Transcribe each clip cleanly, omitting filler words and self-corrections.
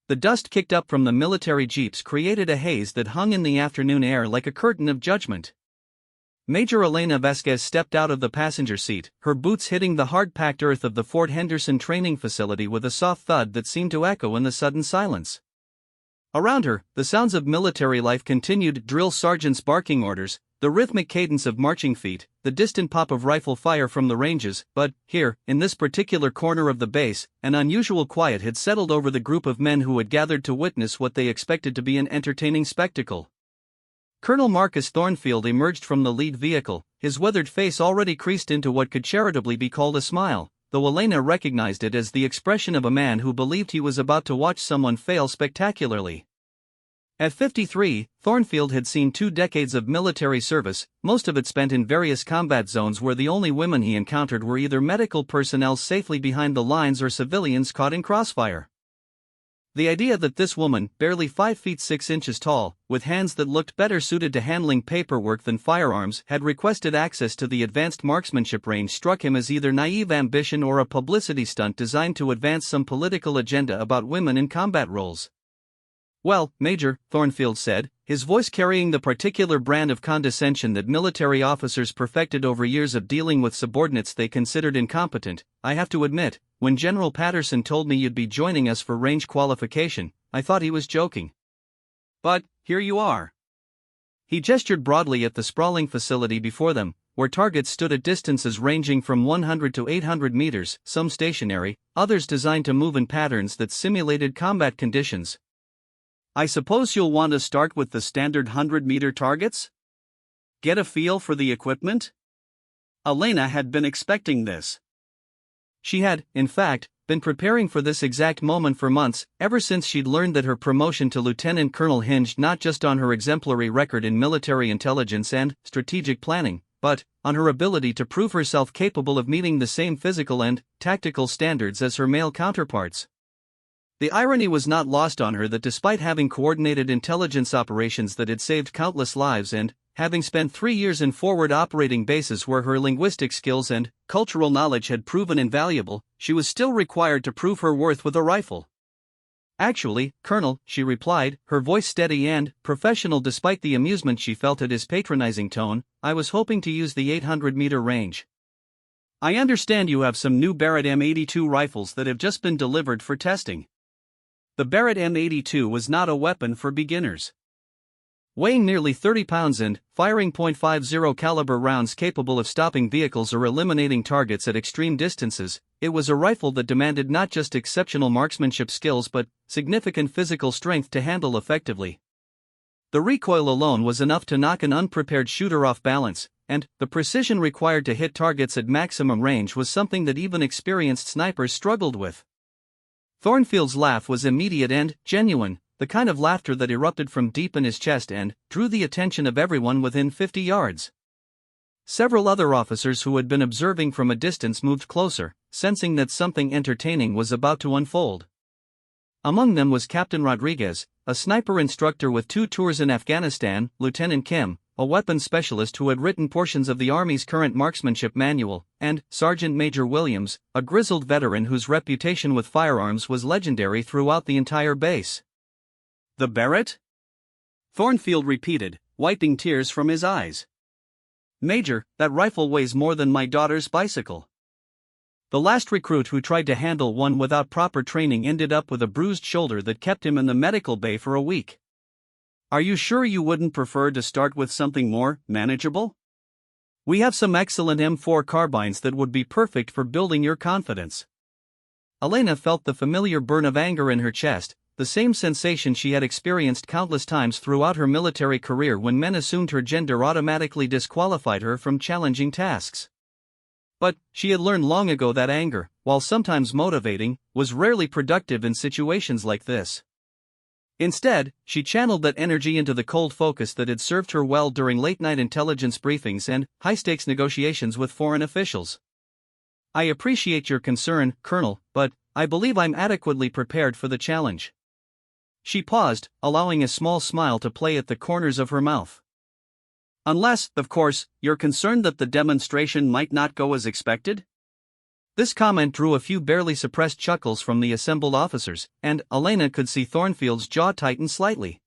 The dust kicked up from the military jeeps created a haze that hung in the afternoon air like a curtain of judgment. Major Elena Vasquez stepped out of the passenger seat, her boots hitting the hard-packed earth of the Fort Henderson training facility with a soft thud that seemed to echo in the sudden silence. Around her, the sounds of military life continued: drill sergeants barking orders, the rhythmic cadence of marching feet, the distant pop of rifle fire from the ranges. But here, in this particular corner of the base, an unusual quiet had settled over the group of men who had gathered to witness what they expected to be an entertaining spectacle. Colonel Marcus Thornfield emerged from the lead vehicle, his weathered face already creased into what could charitably be called a smile, though Elena recognized it as the expression of a man who believed he was about to watch someone fail spectacularly. At 53, Thornfield had seen 2 decades of military service, most of it spent in various combat zones where the only women he encountered were either medical personnel safely behind the lines or civilians caught in crossfire. The idea that this woman, barely 5 feet 6 inches tall, with hands that looked better suited to handling paperwork than firearms, had requested access to the advanced marksmanship range struck him as either naive ambition or a publicity stunt designed to advance some political agenda about women in combat roles. "Well, Major," Thornfield said, his voice carrying the particular brand of condescension that military officers perfected over years of dealing with subordinates they considered incompetent, "I have to admit, when General Patterson told me you'd be joining us for range qualification, I thought he was joking. But here you are." He gestured broadly at the sprawling facility before them, where targets stood at distances ranging from 100 to 800 meters, some stationary, others designed to move in patterns that simulated combat conditions. "I suppose you'll want to start with the standard 100-meter targets? Get a feel for the equipment?" Elena had been expecting this. She had, in fact, been preparing for this exact moment for months, ever since she'd learned that her promotion to lieutenant colonel hinged not just on her exemplary record in military intelligence and strategic planning, but on her ability to prove herself capable of meeting the same physical and tactical standards as her male counterparts. The irony was not lost on her that despite having coordinated intelligence operations that had saved countless lives and having spent 3 years in forward operating bases where her linguistic skills and cultural knowledge had proven invaluable, she was still required to prove her worth with a rifle. "Actually, Colonel," she replied, her voice steady and professional despite the amusement she felt at his patronizing tone, "I was hoping to use the 800-meter range. I understand you have some new Barrett M82 rifles that have just been delivered for testing." The Barrett M82 was not a weapon for beginners. Weighing nearly 30 pounds and firing .50 caliber rounds capable of stopping vehicles or eliminating targets at extreme distances, it was a rifle that demanded not just exceptional marksmanship skills but significant physical strength to handle effectively. The recoil alone was enough to knock an unprepared shooter off balance, and the precision required to hit targets at maximum range was something that even experienced snipers struggled with. Thornfield's laugh was immediate and genuine, the kind of laughter that erupted from deep in his chest and drew the attention of everyone within 50 yards. Several other officers who had been observing from a distance moved closer, sensing that something entertaining was about to unfold. Among them was Captain Rodriguez, a sniper instructor with 2 tours in Afghanistan, Lieutenant Kim, a weapons specialist who had written portions of the Army's current marksmanship manual, and Sergeant Major Williams, a grizzled veteran whose reputation with firearms was legendary throughout the entire base. "The Barrett?" Thornfield repeated, wiping tears from his eyes. "Major, that rifle weighs more than my daughter's bicycle. The last recruit who tried to handle one without proper training ended up with a bruised shoulder that kept him in the medical bay for a week. Are you sure you wouldn't prefer to start with something more manageable? We have some excellent M4 carbines that would be perfect for building your confidence." Elena felt the familiar burn of anger in her chest, the same sensation she had experienced countless times throughout her military career when men assumed her gender automatically disqualified her from challenging tasks. But she had learned long ago that anger, while sometimes motivating, was rarely productive in situations like this. Instead, she channeled that energy into the cold focus that had served her well during late-night intelligence briefings and high-stakes negotiations with foreign officials. "I appreciate your concern, Colonel, but I believe I'm adequately prepared for the challenge." She paused, allowing a small smile to play at the corners of her mouth. "Unless, of course, you're concerned that the demonstration might not go as expected?" This comment drew a few barely suppressed chuckles from the assembled officers, and Elena could see Thornfield's jaw tighten slightly.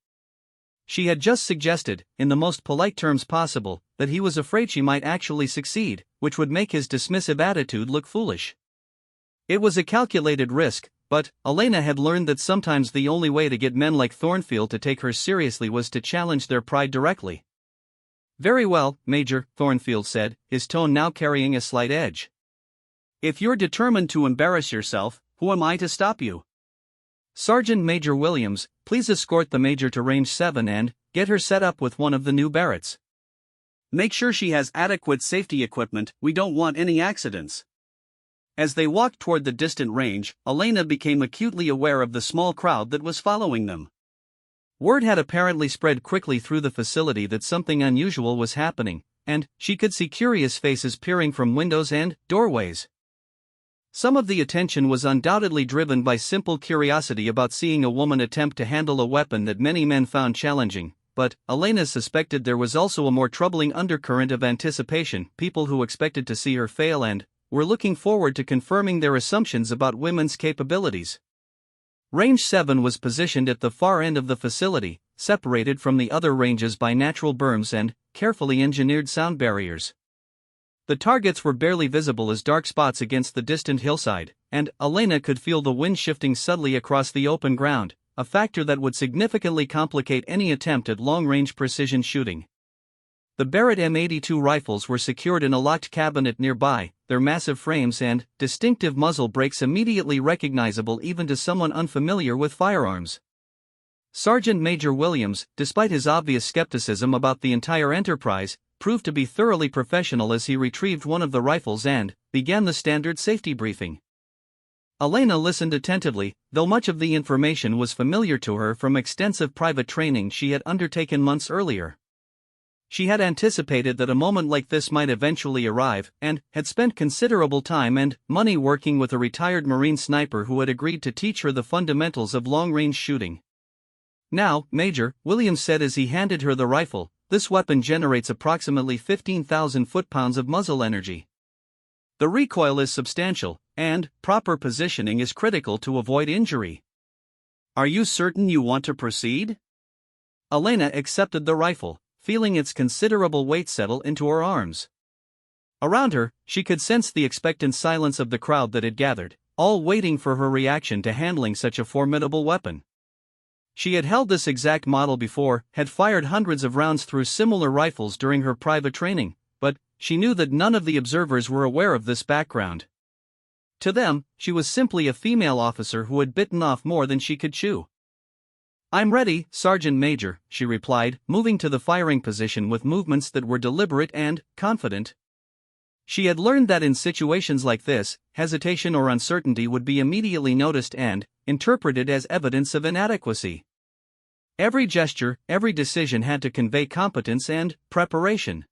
She had just suggested, in the most polite terms possible, that he was afraid she might actually succeed, which would make his dismissive attitude look foolish. It was a calculated risk, but Elena had learned that sometimes the only way to get men like Thornfield to take her seriously was to challenge their pride directly. "Very well, Major," Thornfield said, his tone now carrying a slight edge. "If you're determined to embarrass yourself, who am I to stop you? Sergeant Major Williams, please escort the Major to Range 7 and get her set up with one of the new Barretts. Make sure she has adequate safety equipment, we don't want any accidents." As they walked toward the distant range, Elena became acutely aware of the small crowd that was following them. Word had apparently spread quickly through the facility that something unusual was happening, and she could see curious faces peering from windows and doorways. Some of the attention was undoubtedly driven by simple curiosity about seeing a woman attempt to handle a weapon that many men found challenging, but Elena suspected there was also a more troubling undercurrent of anticipation, people who expected to see her fail and were looking forward to confirming their assumptions about women's capabilities. Range 7 was positioned at the far end of the facility, separated from the other ranges by natural berms and carefully engineered sound barriers. The targets were barely visible as dark spots against the distant hillside, and Elena could feel the wind shifting subtly across the open ground, a factor that would significantly complicate any attempt at long-range precision shooting. The Barrett M82 rifles were secured in a locked cabinet nearby, their massive frames and distinctive muzzle brakes immediately recognizable even to someone unfamiliar with firearms. Sergeant Major Williams, despite his obvious skepticism about the entire enterprise, proved to be thoroughly professional as he retrieved one of the rifles and began the standard safety briefing. Elena listened attentively, though much of the information was familiar to her from extensive private training she had undertaken months earlier. She had anticipated that a moment like this might eventually arrive, and had spent considerable time and money working with a retired Marine sniper who had agreed to teach her the fundamentals of long-range shooting. "Now, Major," Williams said as he handed her the rifle, "this weapon generates approximately 15,000 foot-pounds of muzzle energy. The recoil is substantial, and proper positioning is critical to avoid injury. Are you certain you want to proceed?" Elena accepted the rifle, feeling its considerable weight settle into her arms. Around her, she could sense the expectant silence of the crowd that had gathered, all waiting for her reaction to handling such a formidable weapon. She had held this exact model before, had fired hundreds of rounds through similar rifles during her private training, but she knew that none of the observers were aware of this background. To them, she was simply a female officer who had bitten off more than she could chew. "I'm ready, Sergeant Major," she replied, moving to the firing position with movements that were deliberate and confident. She had learned that in situations like this, hesitation or uncertainty would be immediately noticed and interpreted as evidence of inadequacy. Every gesture, every decision had to convey competence and preparation.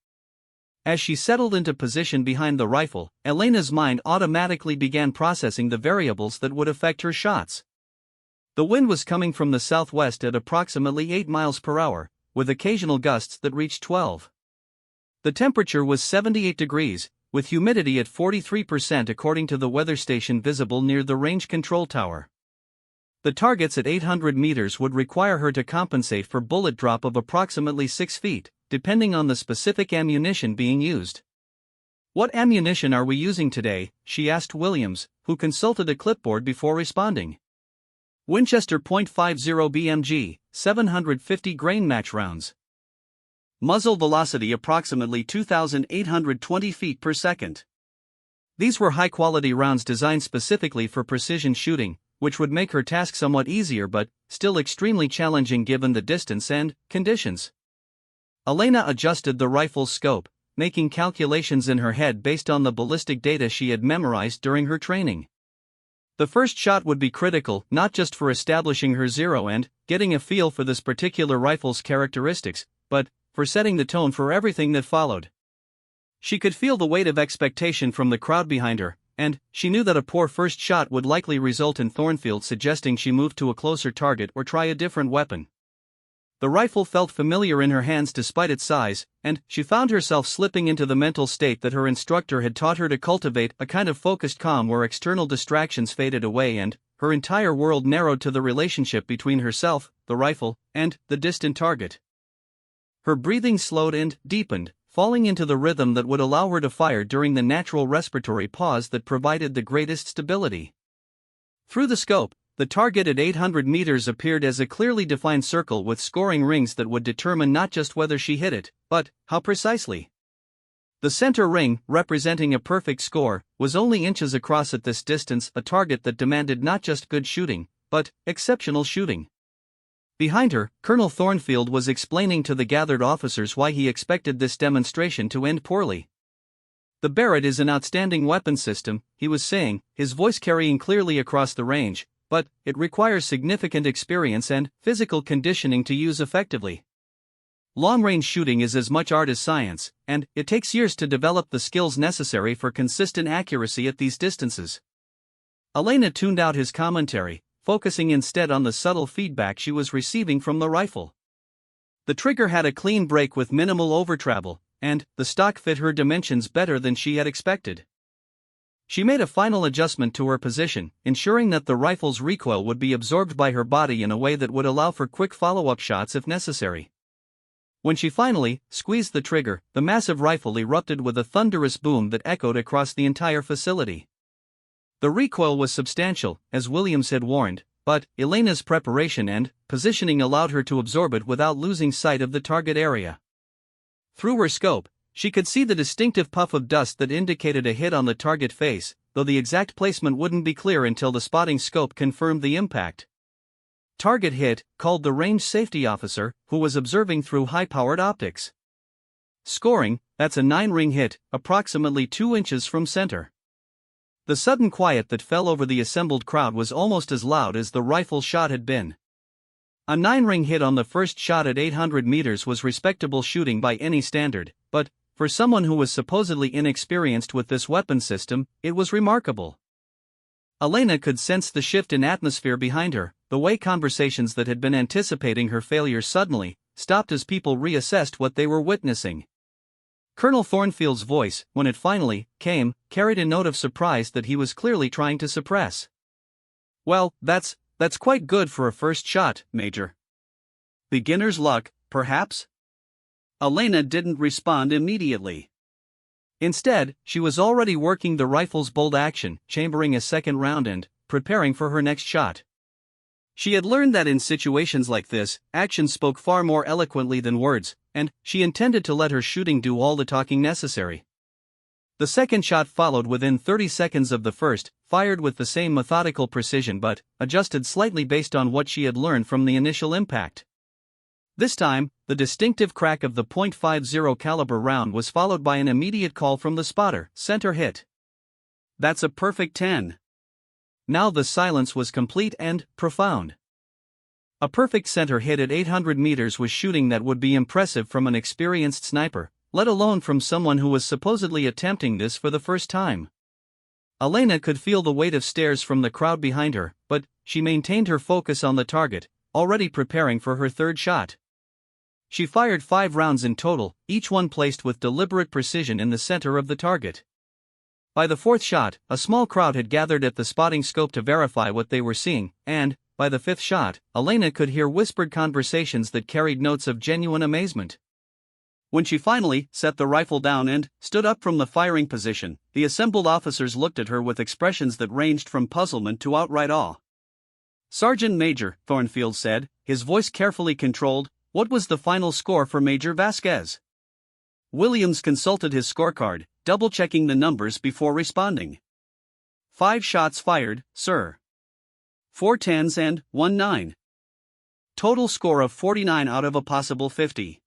As she settled into position behind the rifle, Elena's mind automatically began processing the variables that would affect her shots. The wind was coming from the southwest at approximately 8 miles per hour, with occasional gusts that reached 12. The temperature was 78 degrees, with humidity at 43% according to the weather station visible near the range control tower. The targets at 800 meters would require her to compensate for bullet drop of approximately 6 feet, depending on the specific ammunition being used. "What ammunition are we using today?" she asked Williams, who consulted a clipboard before responding. "Winchester .50 BMG, 750 grain match rounds. Muzzle velocity approximately 2,820 feet per second." These were high-quality rounds designed specifically for precision shooting, which would make her task somewhat easier but still extremely challenging given the distance and conditions. Elena adjusted the rifle's scope, making calculations in her head based on the ballistic data she had memorized during her training. The first shot would be critical, not just for establishing her zero and getting a feel for this particular rifle's characteristics, but for setting the tone for everything that followed. She could feel the weight of expectation from the crowd behind her, and she knew that a poor first shot would likely result in Thornfield suggesting she move to a closer target or try a different weapon. The rifle felt familiar in her hands despite its size, and she found herself slipping into the mental state that her instructor had taught her to cultivate, a kind of focused calm where external distractions faded away and her entire world narrowed to the relationship between herself, the rifle, and the distant target. Her breathing slowed and deepened, falling into the rhythm that would allow her to fire during the natural respiratory pause that provided the greatest stability. Through the scope, the target at 800 meters appeared as a clearly defined circle with scoring rings that would determine not just whether she hit it, but how precisely. The center ring, representing a perfect score, was only inches across at this distance, a target that demanded not just good shooting, but exceptional shooting. Behind her, Colonel Thornfield was explaining to the gathered officers why he expected this demonstration to end poorly. "The Barrett is an outstanding weapon system," he was saying, his voice carrying clearly across the range, "but it requires significant experience and physical conditioning to use effectively. Long-range shooting is as much art as science, and it takes years to develop the skills necessary for consistent accuracy at these distances." Elena tuned out his commentary, focusing instead on the subtle feedback she was receiving from the rifle. The trigger had a clean break with minimal overtravel, and the stock fit her dimensions better than she had expected. She made a final adjustment to her position, ensuring that the rifle's recoil would be absorbed by her body in a way that would allow for quick follow-up shots if necessary. When she finally squeezed the trigger, the massive rifle erupted with a thunderous boom that echoed across the entire facility. The recoil was substantial, as Williams had warned, but Elena's preparation and positioning allowed her to absorb it without losing sight of the target area. Through her scope, she could see the distinctive puff of dust that indicated a hit on the target face, though the exact placement wouldn't be clear until the spotting scope confirmed the impact. "Target hit," called the range safety officer, who was observing through high-powered optics. "Scoring, that's a 9-ring hit, approximately 2 inches from center." The sudden quiet that fell over the assembled crowd was almost as loud as the rifle shot had been. A 9-ring hit on the first shot at 800 meters was respectable shooting by any standard, but for someone who was supposedly inexperienced with this weapon system, it was remarkable. Elena could sense the shift in atmosphere behind her, the way conversations that had been anticipating her failure suddenly stopped as people reassessed what they were witnessing. Colonel Thornfield's voice, when it finally came, carried a note of surprise that he was clearly trying to suppress. "Well, that's quite good for a first shot, Major." "Beginner's luck, perhaps?" Elena didn't respond immediately. Instead, she was already working the rifle's bolt action, chambering a second round and preparing for her next shot. She had learned that in situations like this, action spoke far more eloquently than words, and she intended to let her shooting do all the talking necessary. The second shot followed within 30 seconds of the first, fired with the same methodical precision but adjusted slightly based on what she had learned from the initial impact. This time, the distinctive crack of the .50 caliber round was followed by an immediate call from the spotter, "Center hit." "That's a perfect 10. Now the silence was complete and profound. A perfect center hit at 800 meters was shooting that would be impressive from an experienced sniper, let alone from someone who was supposedly attempting this for the first time. Elena could feel the weight of stares from the crowd behind her, but she maintained her focus on the target, already preparing for her third shot. She fired 5 rounds in total, each one placed with deliberate precision in the center of the target. By the fourth shot, a small crowd had gathered at the spotting scope to verify what they were seeing, and, by the fifth shot, Elena could hear whispered conversations that carried notes of genuine amazement. When she finally set the rifle down and stood up from the firing position, the assembled officers looked at her with expressions that ranged from puzzlement to outright awe. "Sergeant Major," Thornfield said, his voice carefully controlled, "what was the final score for Major Vasquez?" Williams consulted his scorecard, double-checking the numbers before responding. 5 shots fired, sir. 4 10s and 1 9. Total score of 49 out of a possible 50.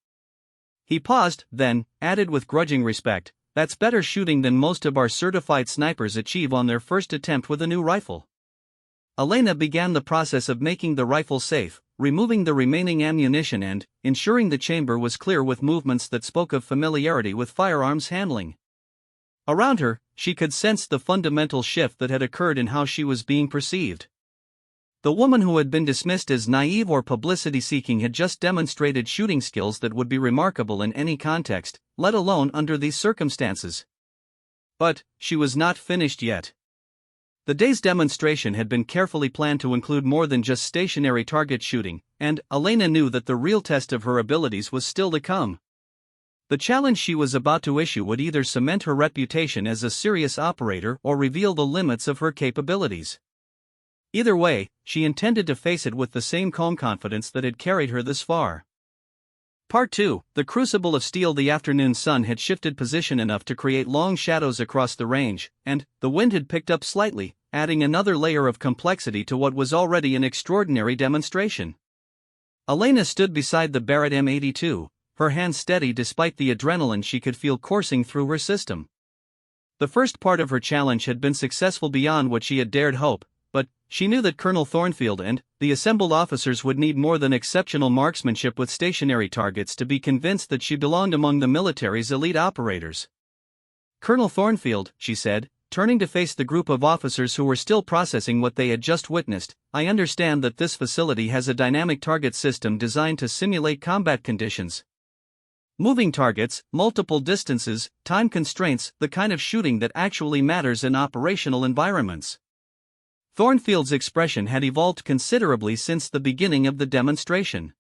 He paused, then added with grudging respect, "That's better shooting than most of our certified snipers achieve on their first attempt with a new rifle." Elena began the process of making the rifle safe, removing the remaining ammunition and ensuring the chamber was clear with movements that spoke of familiarity with firearms handling. Around her, she could sense the fundamental shift that had occurred in how she was being perceived. The woman who had been dismissed as naive or publicity-seeking had just demonstrated shooting skills that would be remarkable in any context, let alone under these circumstances. But she was not finished yet. The day's demonstration had been carefully planned to include more than just stationary target shooting, and Elena knew that the real test of her abilities was still to come. The challenge she was about to issue would either cement her reputation as a serious operator or reveal the limits of her capabilities. Either way, she intended to face it with the same calm confidence that had carried her this far. Part 2. The crucible of steel. The afternoon sun had shifted position enough to create long shadows across the range, and the wind had picked up slightly, adding another layer of complexity to what was already an extraordinary demonstration. Elena stood beside the Barrett M82, her hands steady despite the adrenaline she could feel coursing through her system. The first part of her challenge had been successful beyond what she had dared hope, but she knew that Colonel Thornfield and the assembled officers would need more than exceptional marksmanship with stationary targets to be convinced that she belonged among the military's elite operators. "Colonel Thornfield," she said, turning to face the group of officers who were still processing what they had just witnessed, "I understand that this facility has a dynamic target system designed to simulate combat conditions. Moving targets, multiple distances, time constraints, the kind of shooting that actually matters in operational environments." Thornfield's expression had evolved considerably since the beginning of the demonstration.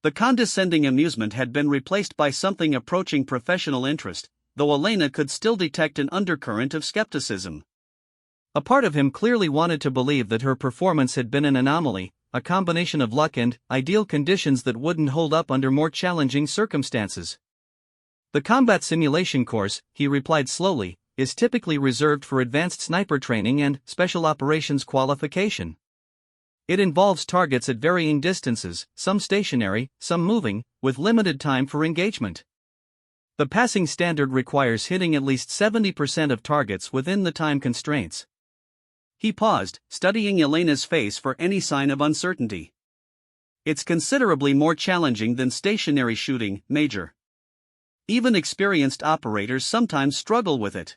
The condescending amusement had been replaced by something approaching professional interest, though Elena could still detect an undercurrent of skepticism. A part of him clearly wanted to believe that her performance had been an anomaly, a combination of luck and ideal conditions that wouldn't hold up under more challenging circumstances. "The combat simulation course," he replied slowly, "is typically reserved for advanced sniper training and special operations qualification. It involves targets at varying distances, some stationary, some moving, with limited time for engagement. The passing standard requires hitting at least 70% of targets within the time constraints." He paused, studying Elena's face for any sign of uncertainty. "It's considerably more challenging than stationary shooting, Major. Even experienced operators sometimes struggle with it."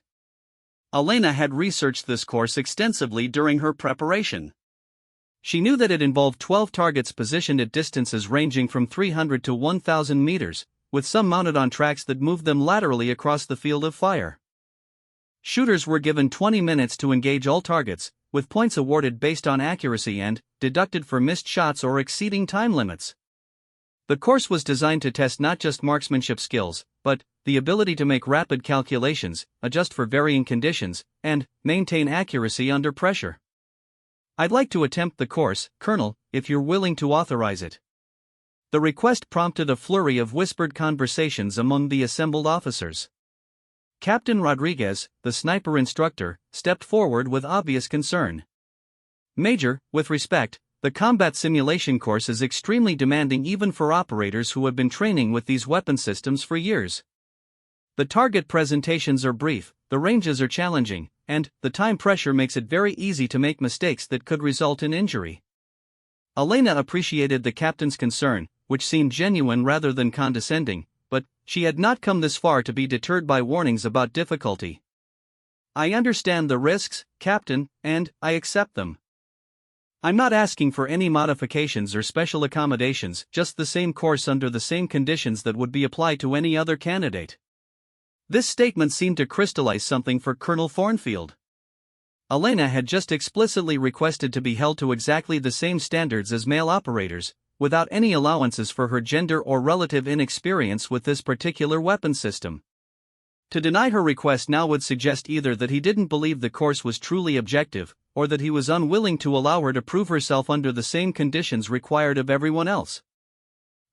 Elena had researched this course extensively during her preparation. She knew that it involved 12 targets positioned at distances ranging from 300 to 1,000 meters, with some mounted on tracks that moved them laterally across the field of fire. Shooters were given 20 minutes to engage all targets, with points awarded based on accuracy and deducted for missed shots or exceeding time limits. The course was designed to test not just marksmanship skills, but the ability to make rapid calculations, adjust for varying conditions, and maintain accuracy under pressure. "I'd like to attempt the course, Colonel, if you're willing to authorize it." The request prompted a flurry of whispered conversations among the assembled officers. Captain Rodriguez, the sniper instructor, stepped forward with obvious concern. "Major, with respect, the combat simulation course is extremely demanding even for operators who have been training with these weapon systems for years. The target presentations are brief, the ranges are challenging, and the time pressure makes it very easy to make mistakes that could result in injury." Elena appreciated the captain's concern, which seemed genuine rather than condescending, but she had not come this far to be deterred by warnings about difficulty. "I understand the risks, Captain, and I accept them. I'm not asking for any modifications or special accommodations, just the same course under the same conditions that would be applied to any other candidate." This statement seemed to crystallize something for Colonel Thornfield. Elena had just explicitly requested to be held to exactly the same standards as male operators, without any allowances for her gender or relative inexperience with this particular weapon system. To deny her request now would suggest either that he didn't believe the course was truly objective, or that he was unwilling to allow her to prove herself under the same conditions required of everyone else.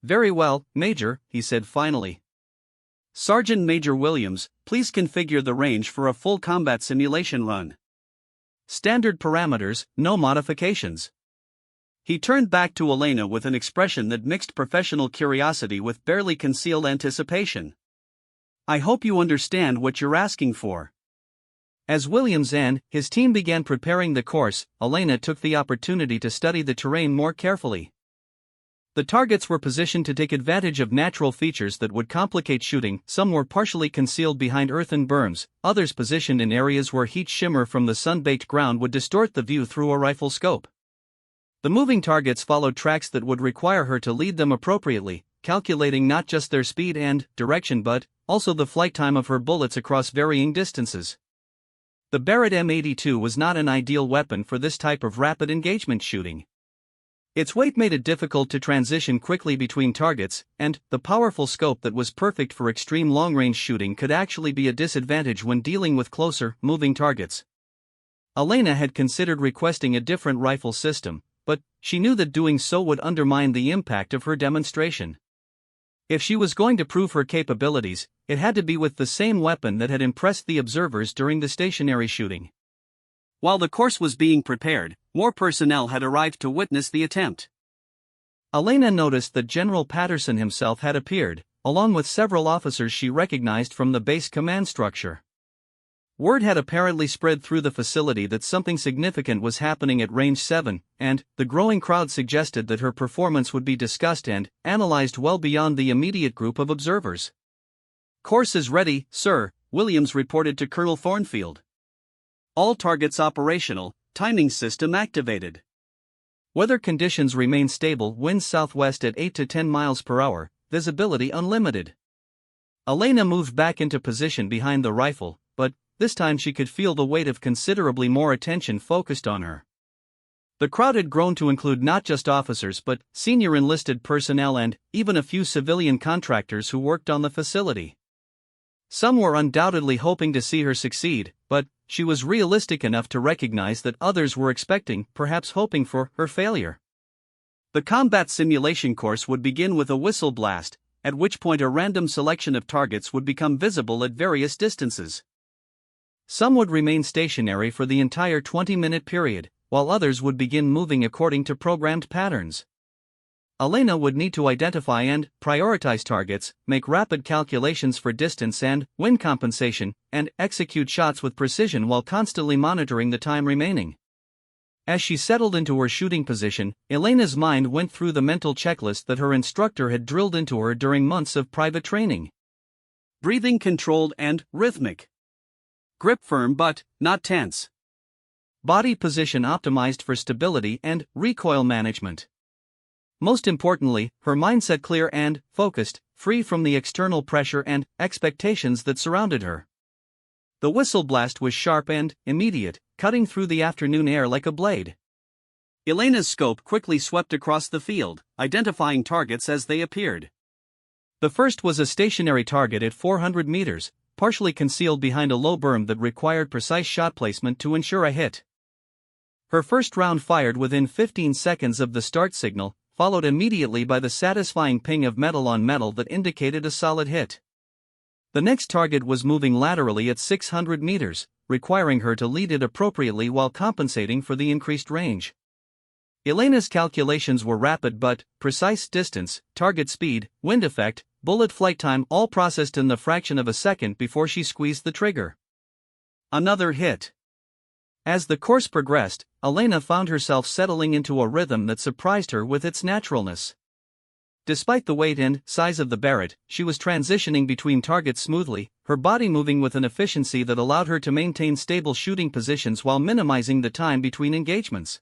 "Very well, Major," he said finally. "Sergeant Major Williams, please configure the range for a full combat simulation run. Standard parameters, no modifications." He turned back to Elena with an expression that mixed professional curiosity with barely concealed anticipation. "I hope you understand what you're asking for." As Williams and his team began preparing the course, Elena took the opportunity to study the terrain more carefully. The targets were positioned to take advantage of natural features that would complicate shooting. Some were partially concealed behind earthen berms, others positioned in areas where heat shimmer from the sun-baked ground would distort the view through a rifle scope. The moving targets followed tracks that would require her to lead them appropriately, calculating not just their speed and direction but also the flight time of her bullets across varying distances. The Barrett M82 was not an ideal weapon for this type of rapid engagement shooting. Its weight made it difficult to transition quickly between targets, and the powerful scope that was perfect for extreme long-range shooting could actually be a disadvantage when dealing with closer, moving targets. Elena had considered requesting a different rifle system, but she knew that doing so would undermine the impact of her demonstration. If she was going to prove her capabilities, it had to be with the same weapon that had impressed the observers during the stationary shooting. While the course was being prepared, more personnel had arrived to witness the attempt. Elena noticed that General Patterson himself had appeared, along with several officers she recognized from the base command structure. Word had apparently spread through the facility that something significant was happening at Range 7, and the growing crowd suggested that her performance would be discussed and analyzed well beyond the immediate group of observers. "Course is ready, sir," Williams reported to Colonel Thornfield. "All targets operational, timing system activated. Weather conditions remain stable, winds southwest at 8 to 10 miles per hour, visibility unlimited." Elena moved back into position behind the rifle, but this time she could feel the weight of considerably more attention focused on her. The crowd had grown to include not just officers but senior enlisted personnel and even a few civilian contractors who worked on the facility. Some were undoubtedly hoping to see her succeed, but she was realistic enough to recognize that others were expecting, perhaps hoping for, her failure. The combat simulation course would begin with a whistle blast, at which point a random selection of targets would become visible at various distances. Some would remain stationary for the entire 20-minute period, while others would begin moving according to programmed patterns. Elena would need to identify and prioritize targets, make rapid calculations for distance and wind compensation, and execute shots with precision while constantly monitoring the time remaining. As she settled into her shooting position, Elena's mind went through the mental checklist that her instructor had drilled into her during months of private training. Breathing controlled and rhythmic. Grip firm but not tense. Body position optimized for stability and recoil management. Most importantly, her mindset clear and focused, free from the external pressure and expectations that surrounded her. The whistle blast was sharp and immediate, cutting through the afternoon air like a blade. Elena's scope quickly swept across the field, identifying targets as they appeared. The first was a stationary target at 400 meters, partially concealed behind a low berm that required precise shot placement to ensure a hit. Her first round fired within 15 seconds of the start signal, followed immediately by the satisfying ping of metal on metal that indicated a solid hit. The next target was moving laterally at 600 meters, requiring her to lead it appropriately while compensating for the increased range. Elena's calculations were rapid but precise: distance, target speed, wind effect, bullet flight time, all processed in the fraction of a second before she squeezed the trigger. Another hit. As the course progressed, Elena found herself settling into a rhythm that surprised her with its naturalness. Despite the weight and size of the Barrett, she was transitioning between targets smoothly, her body moving with an efficiency that allowed her to maintain stable shooting positions while minimizing the time between engagements.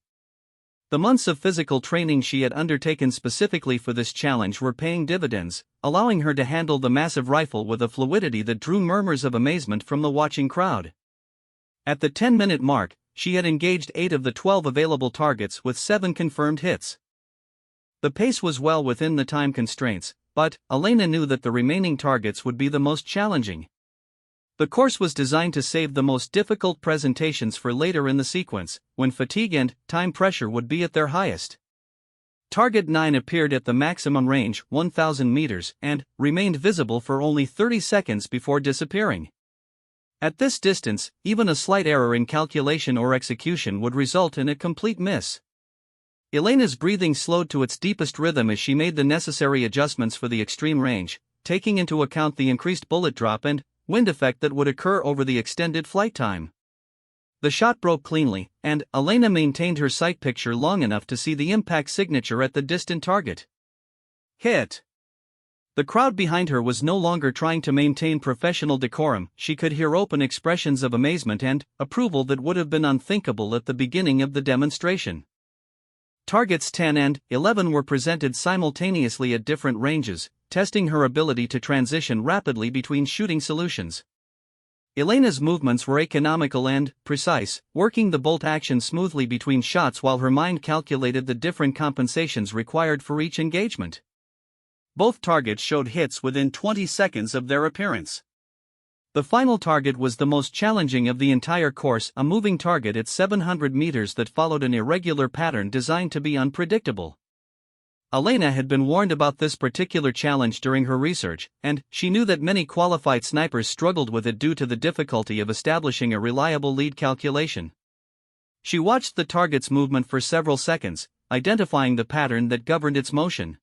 The months of physical training she had undertaken specifically for this challenge were paying dividends, allowing her to handle the massive rifle with a fluidity that drew murmurs of amazement from the watching crowd. At the 10-minute mark, she had engaged 8 of the 12 available targets with 7 confirmed hits. The pace was well within the time constraints, but Elena knew that the remaining targets would be the most challenging. The course was designed to save the most difficult presentations for later in the sequence, when fatigue and time pressure would be at their highest. Target 9 appeared at the maximum range, 1,000 meters, and remained visible for only 30 seconds before disappearing. At this distance, even a slight error in calculation or execution would result in a complete miss. Elena's breathing slowed to its deepest rhythm as she made the necessary adjustments for the extreme range, taking into account the increased bullet drop and wind effect that would occur over the extended flight time. The shot broke cleanly, and Elena maintained her sight picture long enough to see the impact signature at the distant target. Hit! The crowd behind her was no longer trying to maintain professional decorum. She could hear open expressions of amazement and approval that would have been unthinkable at the beginning of the demonstration. Targets 10 and 11 were presented simultaneously at different ranges, testing her ability to transition rapidly between shooting solutions. Elena's movements were economical and precise, working the bolt action smoothly between shots while her mind calculated the different compensations required for each engagement. Both targets showed hits within 20 seconds of their appearance. The final target was the most challenging of the entire course, a moving target at 700 meters that followed an irregular pattern designed to be unpredictable. Elena had been warned about this particular challenge during her research, and she knew that many qualified snipers struggled with it due to the difficulty of establishing a reliable lead calculation. She watched the target's movement for several seconds, identifying the pattern that governed its motion.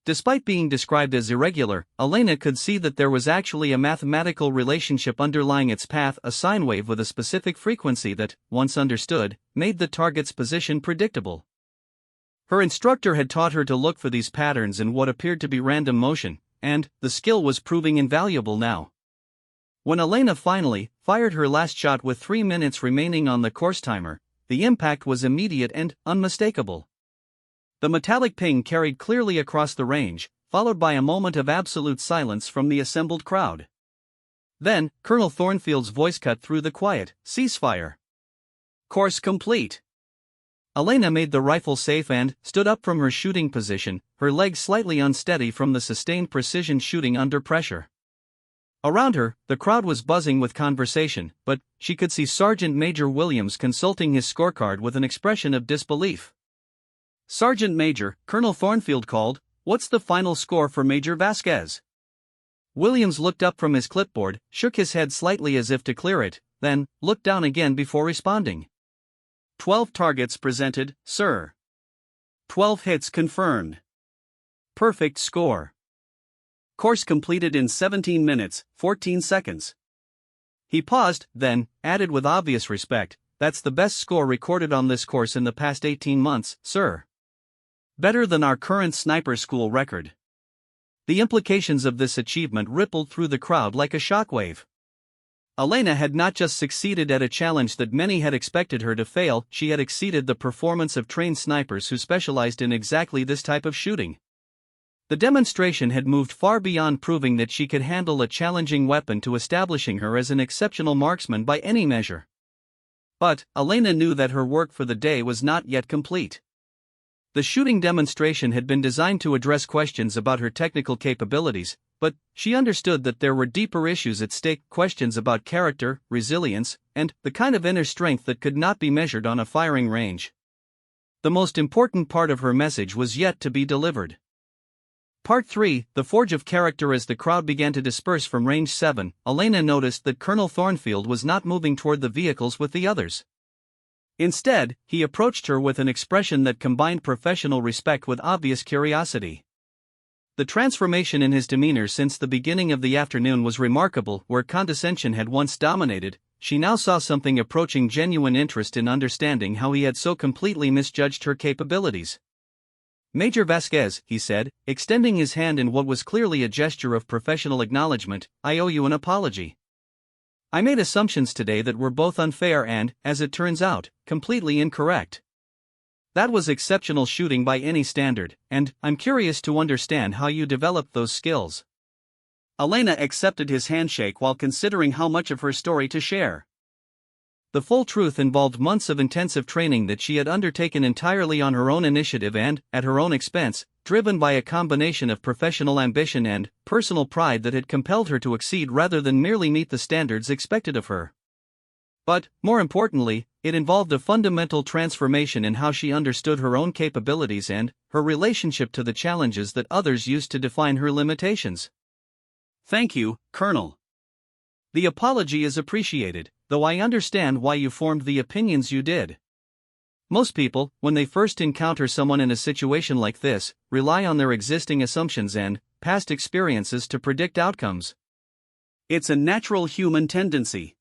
Despite being described as irregular, Elena could see that there was actually a mathematical relationship underlying its path, a sine wave with a specific frequency that, once understood, made the target's position predictable. Her instructor had taught her to look for these patterns in what appeared to be random motion, and the skill was proving invaluable now. When Elena finally fired her last shot with 3 minutes remaining on the course timer, the impact was immediate and unmistakable. The metallic ping carried clearly across the range, followed by a moment of absolute silence from the assembled crowd. Then, Colonel Thornfield's voice cut through the quiet. "Ceasefire. Course complete." Elena made the rifle safe and stood up from her shooting position, her legs slightly unsteady from the sustained precision shooting under pressure. Around her, the crowd was buzzing with conversation, but she could see Sergeant Major Williams consulting his scorecard with an expression of disbelief. "Sergeant Major," Colonel Thornfield called, "what's the final score for Major Vasquez?" Williams looked up from his clipboard, shook his head slightly as if to clear it, then looked down again before responding. 12 targets presented, sir. 12 hits confirmed. Perfect score. Course completed in 17 minutes, 14 seconds. He paused, then added with obvious respect, "That's the best score recorded on this course in the past 18 months, sir. Better than our current sniper school record." The implications of this achievement rippled through the crowd like a shockwave. Elena had not just succeeded at a challenge that many had expected her to fail, she had exceeded the performance of trained snipers who specialized in exactly this type of shooting. The demonstration had moved far beyond proving that she could handle a challenging weapon to establishing her as an exceptional marksman by any measure. But Elena knew that her work for the day was not yet complete. The shooting demonstration had been designed to address questions about her technical capabilities, but she understood that there were deeper issues at stake, questions about character, resilience, and the kind of inner strength that could not be measured on a firing range. The most important part of her message was yet to be delivered. Part 3, The Forge of Character. As the crowd began to disperse from Range 7, Elena noticed that Colonel Thornfield was not moving toward the vehicles with the others. Instead, he approached her with an expression that combined professional respect with obvious curiosity. The transformation in his demeanor since the beginning of the afternoon was remarkable. Where condescension had once dominated, she now saw something approaching genuine interest in understanding how he had so completely misjudged her capabilities. "Major Vasquez," he said, extending his hand in what was clearly a gesture of professional acknowledgement, "I owe you an apology. I made assumptions today that were both unfair and, as it turns out, completely incorrect. That was exceptional shooting by any standard, and I'm curious to understand how you developed those skills." Elena accepted his handshake while considering how much of her story to share. The full truth involved months of intensive training that she had undertaken entirely on her own initiative and, at her own expense, driven by a combination of professional ambition and personal pride that had compelled her to exceed rather than merely meet the standards expected of her. But, more importantly, it involved a fundamental transformation in how she understood her own capabilities and her relationship to the challenges that others used to define her limitations. "Thank you, Colonel. The apology is appreciated, though I understand why you formed the opinions you did. Most people, when they first encounter someone in a situation like this, rely on their existing assumptions and past experiences to predict outcomes. It's a natural human tendency."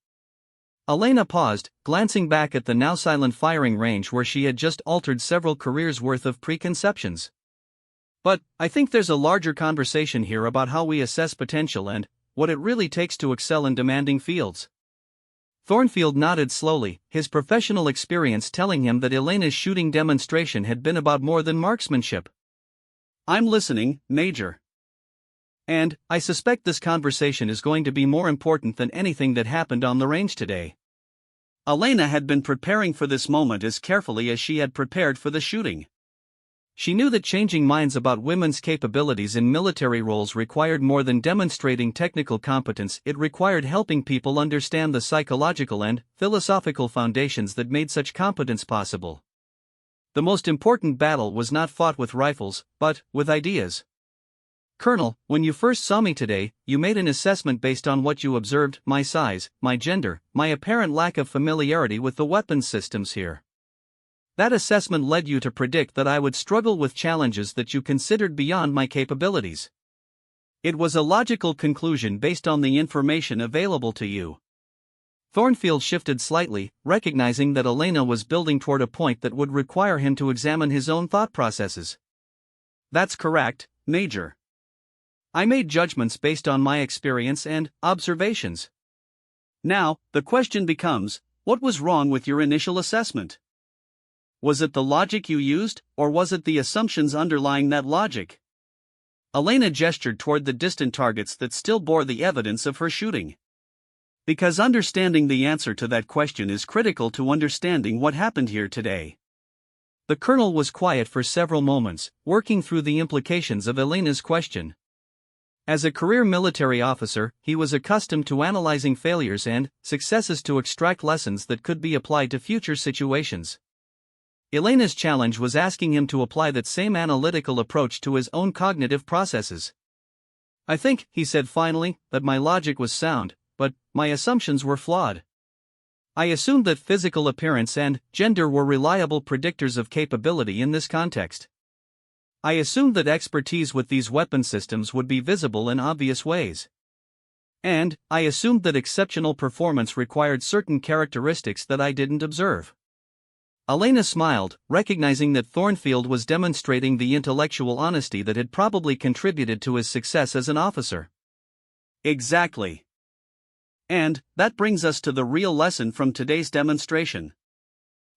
Elena paused, glancing back at the now silent firing range where she had just altered several careers' worth of preconceptions. "But I think there's a larger conversation here about how we assess potential and what it really takes to excel in demanding fields." Thornfield nodded slowly, his professional experience telling him that Elena's shooting demonstration had been about more than marksmanship. "I'm listening, Major. And I suspect this conversation is going to be more important than anything that happened on the range today." Elena had been preparing for this moment as carefully as she had prepared for the shooting. She knew that changing minds about women's capabilities in military roles required more than demonstrating technical competence, it required helping people understand the psychological and philosophical foundations that made such competence possible. The most important battle was not fought with rifles, but with ideas. "Colonel, when you first saw me today, you made an assessment based on what you observed: my size, my gender, my apparent lack of familiarity with the weapons systems here. That assessment led you to predict that I would struggle with challenges that you considered beyond my capabilities. It was a logical conclusion based on the information available to you." Thornfield shifted slightly, recognizing that Elena was building toward a point that would require him to examine his own thought processes. "That's correct, Major. I made judgments based on my experience and observations. Now, the question becomes, what was wrong with your initial assessment? Was it the logic you used, or was it the assumptions underlying that logic?" Elena gestured toward the distant targets that still bore the evidence of her shooting. "Because understanding the answer to that question is critical to understanding what happened here today." The colonel was quiet for several moments, working through the implications of Elena's question. As a career military officer, he was accustomed to analyzing failures and successes to extract lessons that could be applied to future situations. Elena's challenge was asking him to apply that same analytical approach to his own cognitive processes. "I think," he said finally, "that my logic was sound, but my assumptions were flawed. I assumed that physical appearance and gender were reliable predictors of capability in this context. I assumed that expertise with these weapon systems would be visible in obvious ways. And I assumed that exceptional performance required certain characteristics that I didn't observe." Elena smiled, recognizing that Thornfield was demonstrating the intellectual honesty that had probably contributed to his success as an officer. "Exactly. And that brings us to the real lesson from today's demonstration.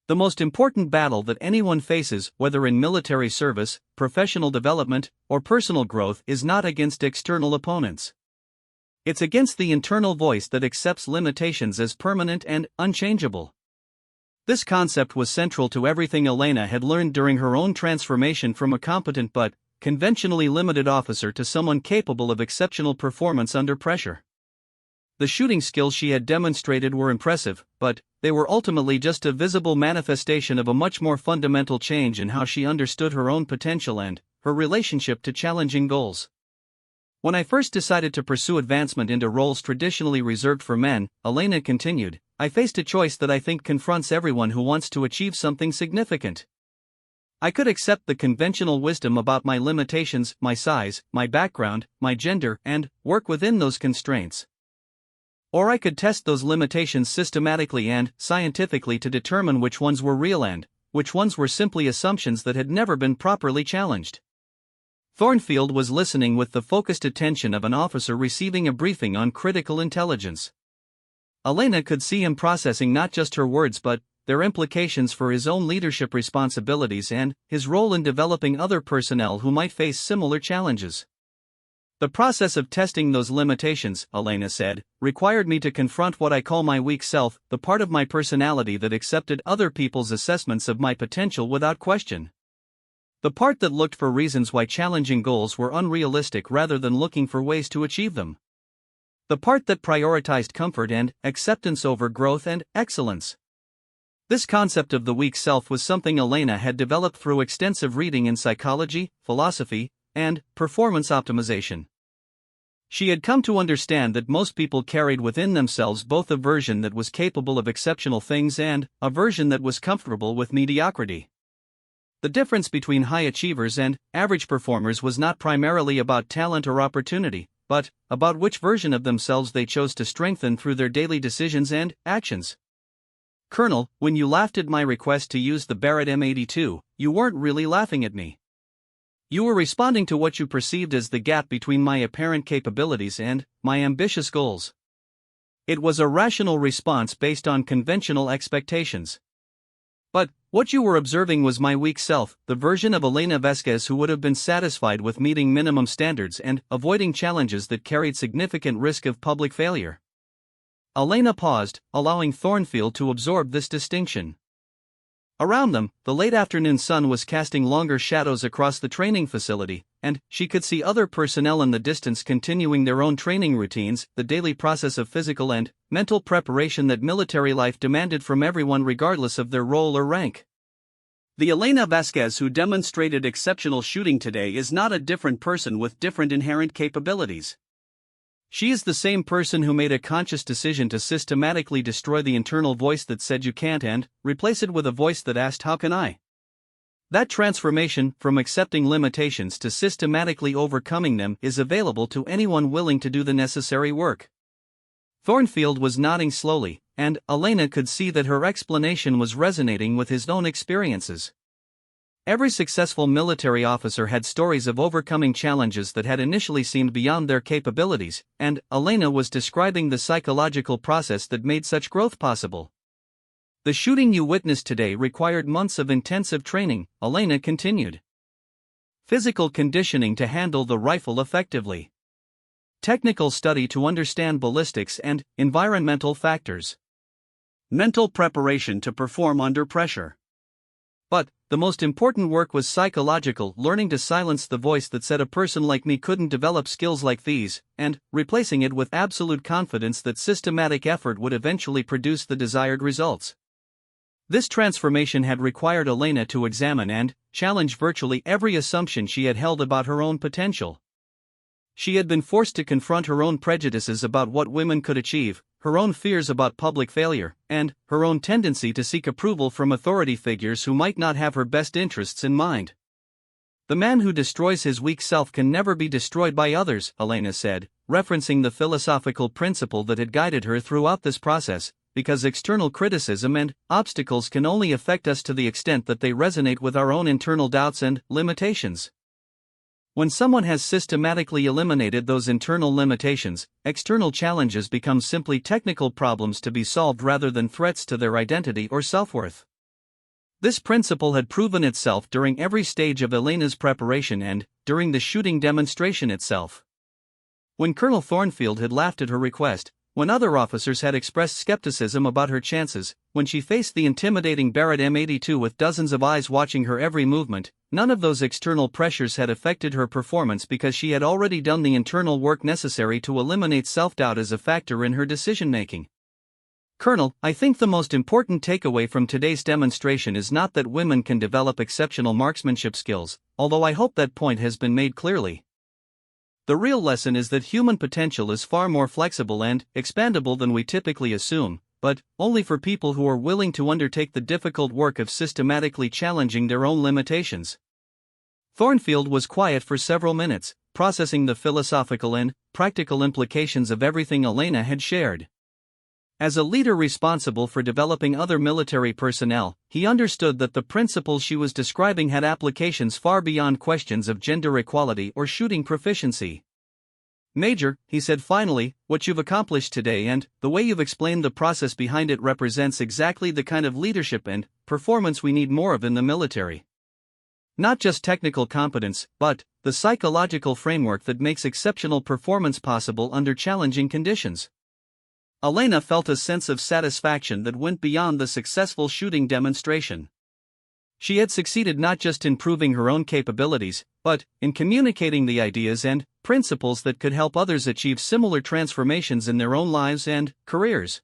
The most important battle that anyone faces, whether in military service, professional development, or personal growth, is not against external opponents. It's against the internal voice that accepts limitations as permanent and unchangeable." This concept was central to everything Elena had learned during her own transformation from a competent but conventionally limited officer to someone capable of exceptional performance under pressure. The shooting skills she had demonstrated were impressive, but they were ultimately just a visible manifestation of a much more fundamental change in how she understood her own potential and her relationship to challenging goals. "When I first decided to pursue advancement into roles traditionally reserved for men," Elena continued, "I faced a choice that I think confronts everyone who wants to achieve something significant. I could accept the conventional wisdom about my limitations, my size, my background, my gender, and work within those constraints. Or I could test those limitations systematically and scientifically to determine which ones were real and which ones were simply assumptions that had never been properly challenged." Thornfield was listening with the focused attention of an officer receiving a briefing on critical intelligence. Elena could see him processing not just her words but their implications for his own leadership responsibilities and his role in developing other personnel who might face similar challenges. "The process of testing those limitations," Elena said, "required me to confront what I call my weak self, the part of my personality that accepted other people's assessments of my potential without question. The part that looked for reasons why challenging goals were unrealistic rather than looking for ways to achieve them. The part that prioritized comfort and acceptance over growth and excellence." This concept of the weak self was something Elena had developed through extensive reading in psychology, philosophy, and performance optimization. She had come to understand that most people carried within themselves both a version that was capable of exceptional things and a version that was comfortable with mediocrity. The difference between high achievers and average performers was not primarily about talent or opportunity, but about which version of themselves they chose to strengthen through their daily decisions and actions. "Colonel, when you laughed at my request to use the Barrett M82, you weren't really laughing at me. You were responding to what you perceived as the gap between my apparent capabilities and my ambitious goals. It was a rational response based on conventional expectations. But what you were observing was my weak self, the version of Elena Vasquez who would have been satisfied with meeting minimum standards and avoiding challenges that carried significant risk of public failure. Elena paused, allowing Thornfield to absorb this distinction. Around them, the late afternoon sun was casting longer shadows across the training facility, and she could see other personnel in the distance continuing their own training routines, the daily process of physical and mental preparation that military life demanded from everyone regardless of their role or rank. The Elena Vasquez who demonstrated exceptional shooting today is not a different person with different inherent capabilities. She is the same person who made a conscious decision to systematically destroy the internal voice that said you can't and replace it with a voice that asked how can I? That transformation from accepting limitations to systematically overcoming them is available to anyone willing to do the necessary work. Thornfield was nodding slowly, and Elena could see that her explanation was resonating with his own experiences. Every successful military officer had stories of overcoming challenges that had initially seemed beyond their capabilities, and Elena was describing the psychological process that made such growth possible. The shooting you witnessed today required months of intensive training, Elena continued. Physical conditioning to handle the rifle effectively. Technical study to understand ballistics and environmental factors. Mental preparation to perform under pressure. But the most important work was psychological, learning to silence the voice that said a person like me couldn't develop skills like these, and replacing it with absolute confidence that systematic effort would eventually produce the desired results. This transformation had required Elena to examine and challenge virtually every assumption she had held about her own potential. She had been forced to confront her own prejudices about what women could achieve, her own fears about public failure, and her own tendency to seek approval from authority figures who might not have her best interests in mind. The man who destroys his weak self can never be destroyed by others, Elena said, referencing the philosophical principle that had guided her throughout this process, because external criticism and obstacles can only affect us to the extent that they resonate with our own internal doubts and limitations. When someone has systematically eliminated those internal limitations, external challenges become simply technical problems to be solved rather than threats to their identity or self-worth. This principle had proven itself during every stage of Elena's preparation and during the shooting demonstration itself. When Colonel Thornfield had laughed at her request, when other officers had expressed skepticism about her chances, when she faced the intimidating Barrett M82 with dozens of eyes watching her every movement, none of those external pressures had affected her performance because she had already done the internal work necessary to eliminate self-doubt as a factor in her decision-making. Colonel, I think the most important takeaway from today's demonstration is not that women can develop exceptional marksmanship skills, although I hope that point has been made clearly. The real lesson is that human potential is far more flexible and expandable than we typically assume, but only for people who are willing to undertake the difficult work of systematically challenging their own limitations. Thornfield was quiet for several minutes, processing the philosophical and practical implications of everything Elena had shared. As a leader responsible for developing other military personnel, he understood that the principles she was describing had applications far beyond questions of gender equality or shooting proficiency. Major, he said finally, what you've accomplished today and the way you've explained the process behind it represents exactly the kind of leadership and performance we need more of in the military. Not just technical competence, but the psychological framework that makes exceptional performance possible under challenging conditions. Elena felt a sense of satisfaction that went beyond the successful shooting demonstration. She had succeeded not just in proving her own capabilities, but in communicating the ideas and principles that could help others achieve similar transformations in their own lives and careers.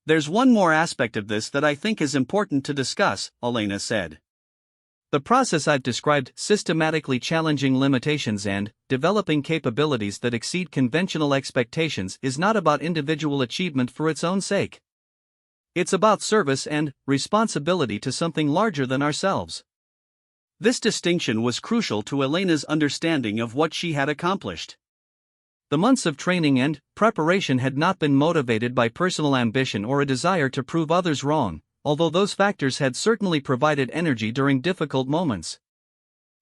There's one more aspect of this that I think is important to discuss, Elena said. The process I've described, systematically challenging limitations and developing capabilities that exceed conventional expectations, is not about individual achievement for its own sake. It's about service and responsibility to something larger than ourselves. This distinction was crucial to Elena's understanding of what she had accomplished. The months of training and preparation had not been motivated by personal ambition or a desire to prove others wrong, although those factors had certainly provided energy during difficult moments.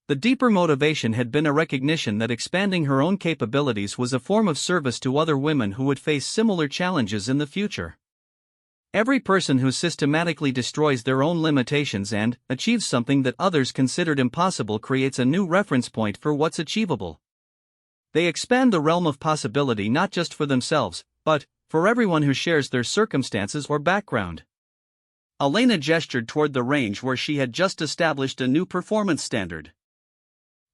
The deeper motivation had been a recognition that expanding her own capabilities was a form of service to other women who would face similar challenges in the future. Every person who systematically destroys their own limitations and achieves something that others considered impossible creates a new reference point for what's achievable. They expand the realm of possibility not just for themselves, but for everyone who shares their circumstances or background. Elena gestured toward the range where she had just established a new performance standard.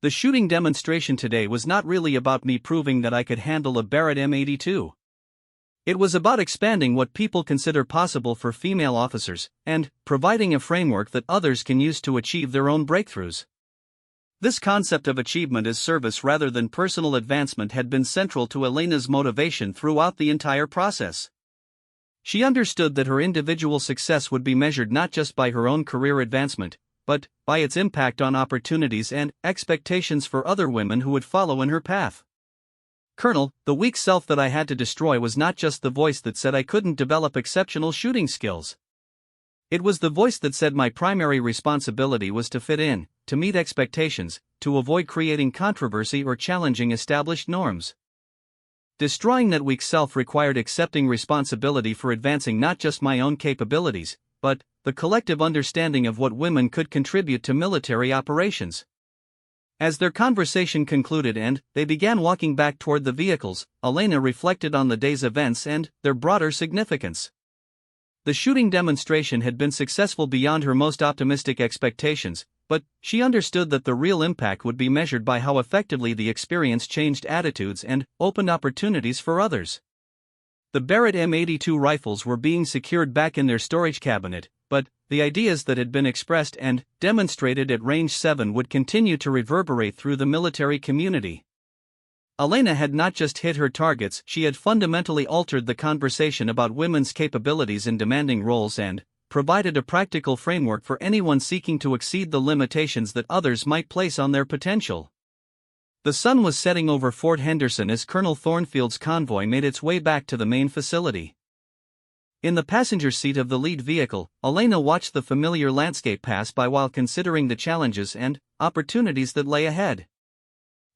The shooting demonstration today was not really about me proving that I could handle a Barrett M82. It was about expanding what people consider possible for female officers, and providing a framework that others can use to achieve their own breakthroughs. This concept of achievement as service rather than personal advancement had been central to Elena's motivation throughout the entire process. She understood that her individual success would be measured not just by her own career advancement, but by its impact on opportunities and expectations for other women who would follow in her path. Colonel, the weak self that I had to destroy was not just the voice that said I couldn't develop exceptional shooting skills. It was the voice that said my primary responsibility was to fit in, to meet expectations, to avoid creating controversy or challenging established norms. Destroying that weak self required accepting responsibility for advancing not just my own capabilities, but the collective understanding of what women could contribute to military operations. As their conversation concluded and they began walking back toward the vehicles, Elena reflected on the day's events and their broader significance. The shooting demonstration had been successful beyond her most optimistic expectations, but she understood that the real impact would be measured by how effectively the experience changed attitudes and opened opportunities for others. The Barrett M82 rifles were being secured back in their storage cabinet, but the ideas that had been expressed and demonstrated at Range 7 would continue to reverberate through the military community. Elena had not just hit her targets, she had fundamentally altered the conversation about women's capabilities in demanding roles and provided a practical framework for anyone seeking to exceed the limitations that others might place on their potential. The sun was setting over Fort Henderson as Colonel Thornfield's convoy made its way back to the main facility. In the passenger seat of the lead vehicle, Elena watched the familiar landscape pass by while considering the challenges and opportunities that lay ahead.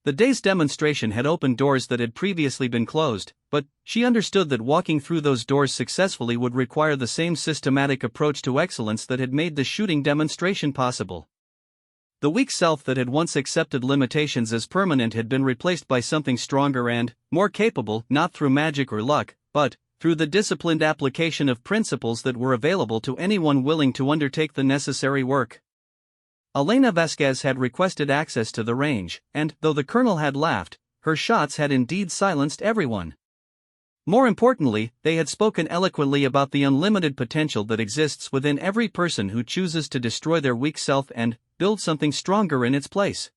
The day's demonstration had opened doors that had previously been closed, but she understood that walking through those doors successfully would require the same systematic approach to excellence that had made the shooting demonstration possible. The weak self that had once accepted limitations as permanent had been replaced by something stronger and more capable, not through magic or luck, but through the disciplined application of principles that were available to anyone willing to undertake the necessary work. Elena Vasquez had requested access to the range, and though the colonel had laughed, her shots had indeed silenced everyone. More importantly, they had spoken eloquently about the unlimited potential that exists within every person who chooses to destroy their weak self and build something stronger in its place.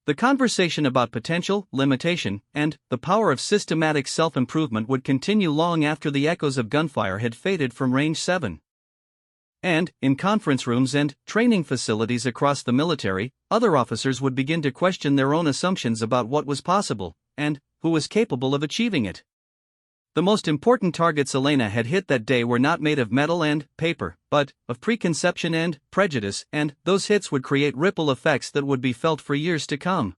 The conversation about potential, limitation, and the power of systematic self-improvement would continue long after the echoes of gunfire had faded from Range 7. And, in conference rooms and training facilities across the military, other officers would begin to question their own assumptions about what was possible, and who was capable of achieving it. The most important targets Elena had hit that day were not made of metal and paper, but of preconception and prejudice, and those hits would create ripple effects that would be felt for years to come.